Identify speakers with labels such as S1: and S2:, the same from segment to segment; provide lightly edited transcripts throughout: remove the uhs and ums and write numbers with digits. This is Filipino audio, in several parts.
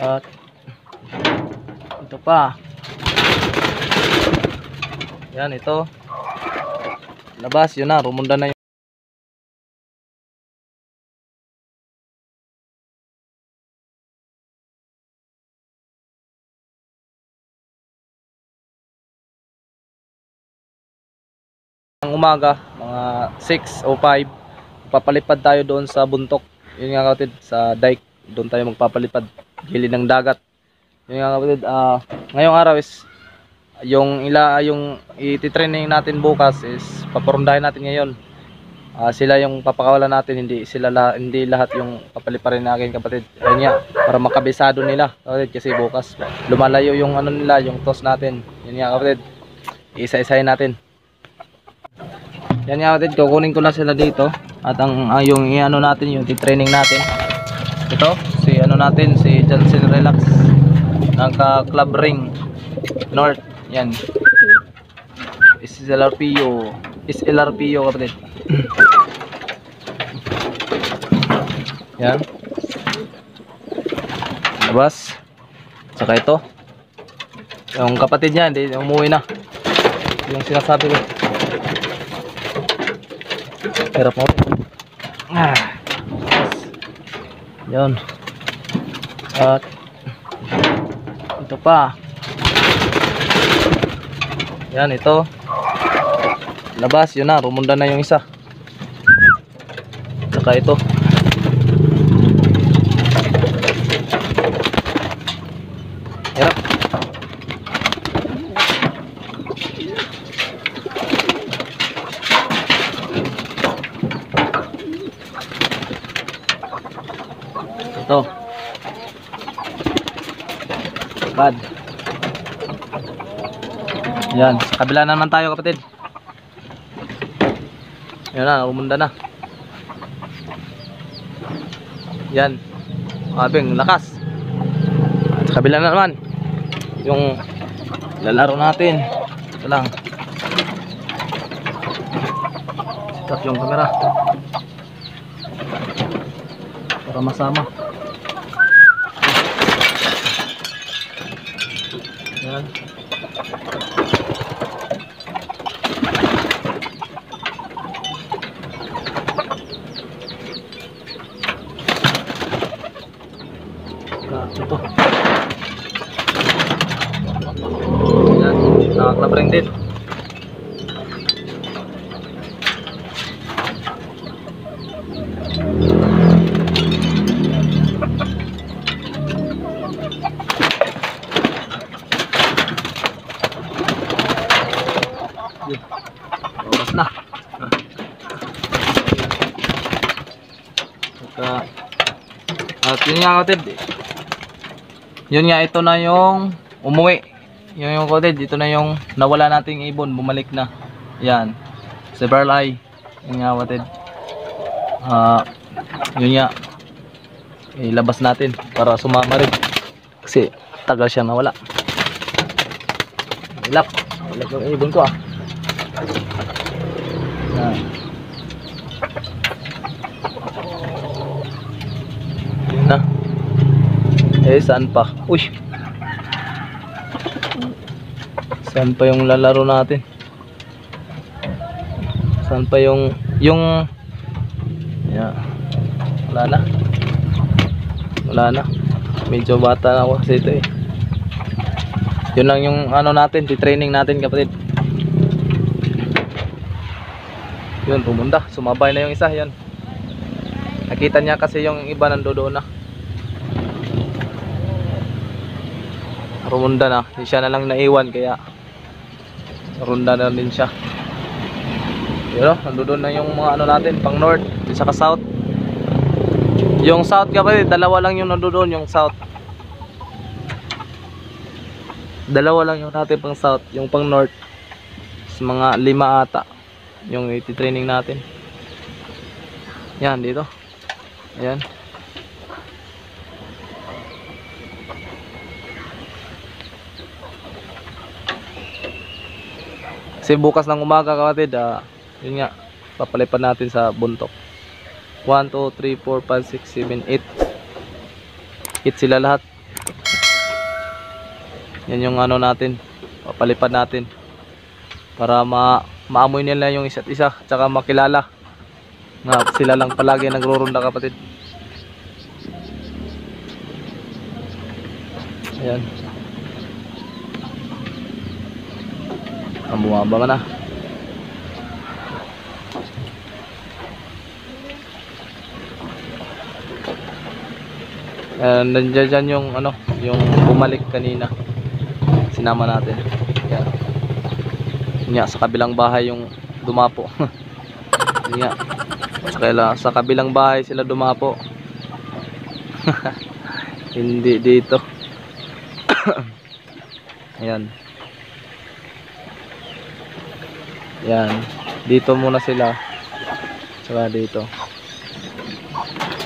S1: At ito pa. Yan, ito. Labas, yun na, rumunda na yung umaga, mga 6 o 5. Papalipad tayo doon sa buntok. Yun nga kapatid, sa dike. Doon tayo magpapalipad, gilid ng dagat. Yun nga kapatid, ngayong araw is yung iti-training natin bukas is paporundahin natin ngayon. Sila yung papakawalan natin, hindi lahat yung papaliparin natin kapatid. Ayun nga, para makabisado nila kapatid, kasi bukas lumalayo yung ano nila, yung toss natin. Yun nga kapatid, isa-isahin natin. Yan nga kapatid, kukunin ko na sila dito. At yung i-ano natin, yung i-training natin. Ito, si Johnson Relax ng Club Ring North. Yan, SLRPO kapatid. Yan, labas. Saka ito, yung kapatid niya hindi umuwi na, yung sinasabi ko. Hirap mo. Yun. At ito pa. Yan, ito. Labas, yun na, rumunda na yung isa. Saka ito. Hirap. Ito. Bad. Yan, sa kabila naman tayo kapatid. Yan na, umunda na. Yan. Abing lakas. At sa kabila na naman yung lalaro natin. Ito lang. Stop yung camera para masama. Yan. Ito. Yan, nakaklabring din. Oras na. At yun nga kapatid, yun nga, ito na yung umuwi. Yung kapatid, ito na yung nawala nating ibon, bumalik na. Yan, silver eye. Yun nga kapatid, yun nga, ilabas natin para sumama rin, kasi tagal siyang nawala. Ilap yung ibon ko. Yan. Yun na. Saan pa? Uy, saan pa yung lalaro natin? Saan pa yung yeah. Wala na, medyo bata na ako kasi ito eh. Yun lang yung ano natin, training natin kapatid. Yun, pumunta, sumabay na yung isa. Yan, nakita niya kasi yung iba nandoon na. Rumunda na, siya na lang naiwan, kaya rumunda na din siya. Yun, nandoon na yung mga ano natin, pang north, saka south. Yung south kapatid, dalawa lang yung nandoon, yung south. Dalawa lang yung natin pang south, yung pang north mga 5 ata yung iti-training natin. Yan, dito. Ayan. Kasi bukas ng umaga kapatid, yun nga, papalipad natin sa buntok. 1, 2, 3, 4, 5, 6, 7, 8 sila lahat. Yan yung ano natin, papalipad natin para maamoy nila yung isa't isa, tsaka makilala nga sila lang palagi nagro-ronda, kapatid. Ayan, ang bumaba na. Nandiyan yung ano, yung bumalik kanina, sinama natin. Yan. Yan, sa kabilang bahay yung dumapo. Yan. Sa kabilang bahay sila dumapo. Hindi dito. Ayan. Yan. Dito muna sila. Saka dito.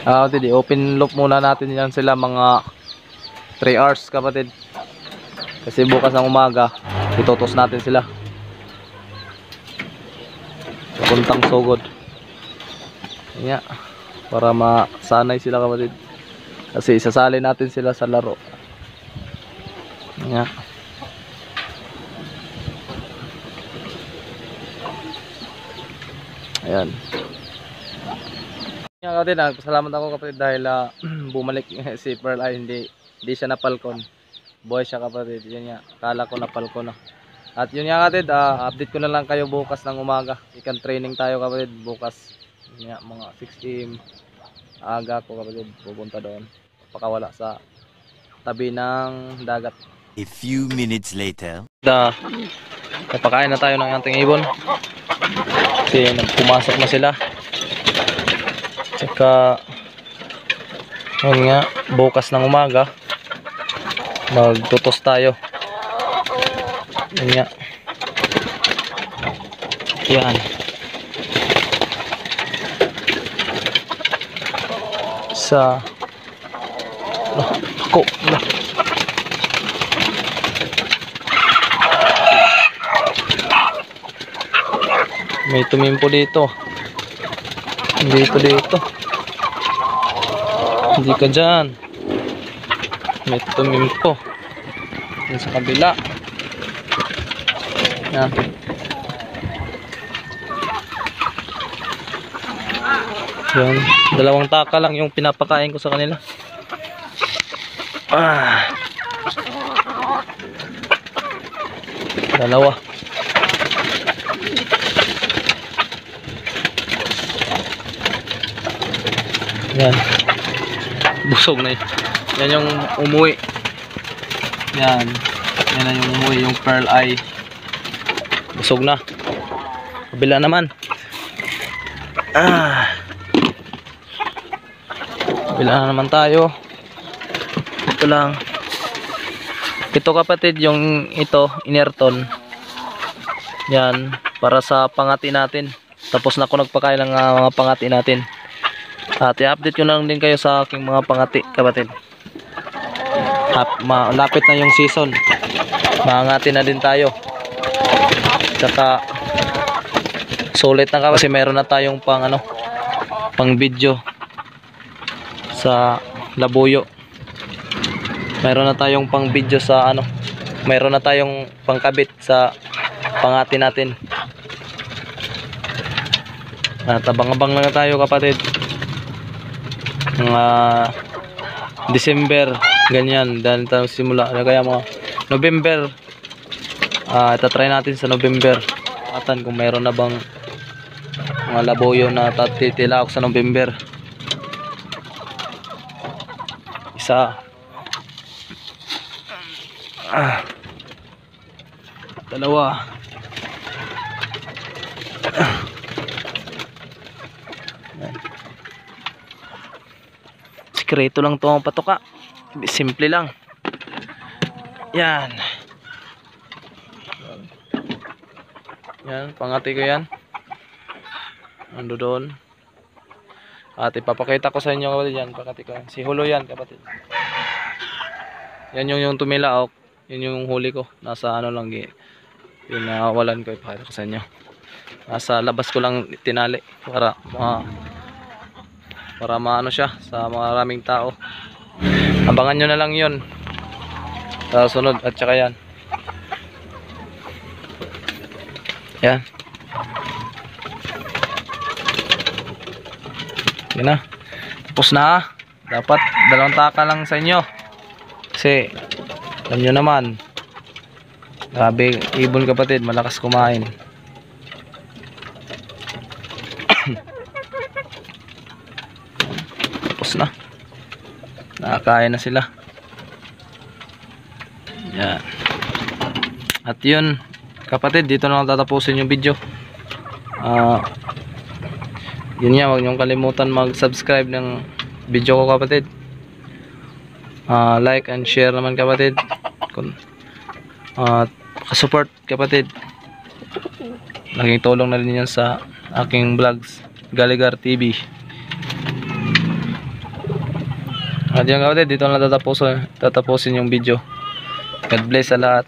S1: Kapatid, open loop muna natin yan sila mga 3 hours, kapatid. Kasi bukas ng umaga itutos natin sila papuntang Sogod. Yan, para masanay sila, kapatid. Kasi isasali natin sila sa laro. Yan. Ayan. Yan, kapatid, nagpasalamat ako, kapatid, dahil bumalik si Pearl ay hindi siya napalkon. Buhay siya, kapatid. Yun nga, akala ko napalkon na. At yun nga, kapatid, update ko na lang kayo bukas ng umaga. Ikan training tayo, kapatid, bukas. Yun nga, mga 6 AM aga ko, kapatid, pupunta doon. Pakawala sa tabi ng dagat.
S2: A few minutes later.
S1: Napakain na tayo ng ating ibon. Kasi pumasok na sila. Tsaka yun nga, bukas ng umaga magtutos tayo. Yun nga. Yan. Sa ako na. May tumimpo dito. Dito. Hindi ka dyan. May tumimpo. Yan sa kabila. Yan. Yan. 2 taka lang yung pinapakain ko sa kanila. Dalawa. Yan. Busog na yun. Yan yung umuwi. Yan. Yan na yung umuwi. Yung Pearl Eye. Busog na. Kabila naman. Kabila na naman tayo. Ito lang. Ito, kapatid, yung ito, inerton. Yan. Para sa pangati natin. Tapos na ako nagpakain ng mga pangati natin. At i-update ko na lang din kayo sa aking mga pangati, kapatid. Malapit na yung season. Mangati na din tayo. Tsaka sulit na, kasi meron na tayong pang video sa labuyo. Meron na tayong pang video sa meron na tayong pangkabit sa pangati natin. At abang-abang lang na tayo, kapatid. Mga December, ganyan, dahil tayo simula, kaya mga November, itatry natin sa November atan kung mayroon na bang mga labuyo na tatitila ako sa November. Isa, dalawa, sikreto lang to ang patoka. Simple lang. Yan. Yan, pangati ko yan. Ando doon. At ipapakita ko sa inyo, kapatid, yan, pangati ko. Si Hulo yan, kapatid. Yan yung tumilaok. Yun yung huli ko. Nasa lang, yung nawalan ko, ipakita ko sa inyo. Nasa labas ko lang tinali para maano siya sa maraming tao. Abangan nyo na lang yun. Sa sunod at saka yan. Yan. Yan na. Tapos na. Dapat 2 taka lang sa inyo. Kasi alam nyo naman, grabe ibon kapatid, malakas kumain. Tapos na. Nakakain na sila. Yan. At yun kapatid, dito na lang tatapusin yung video. Yun nga, huwag niyong kalimutan mag-subscribe ng video ko kapatid. Like and share naman kapatid. Support kapatid. Laking tulong na rin yan sa aking vlogs, Galigar TV. At yun kapatid, dito na lang tatapusin yung video. God bless sa lahat.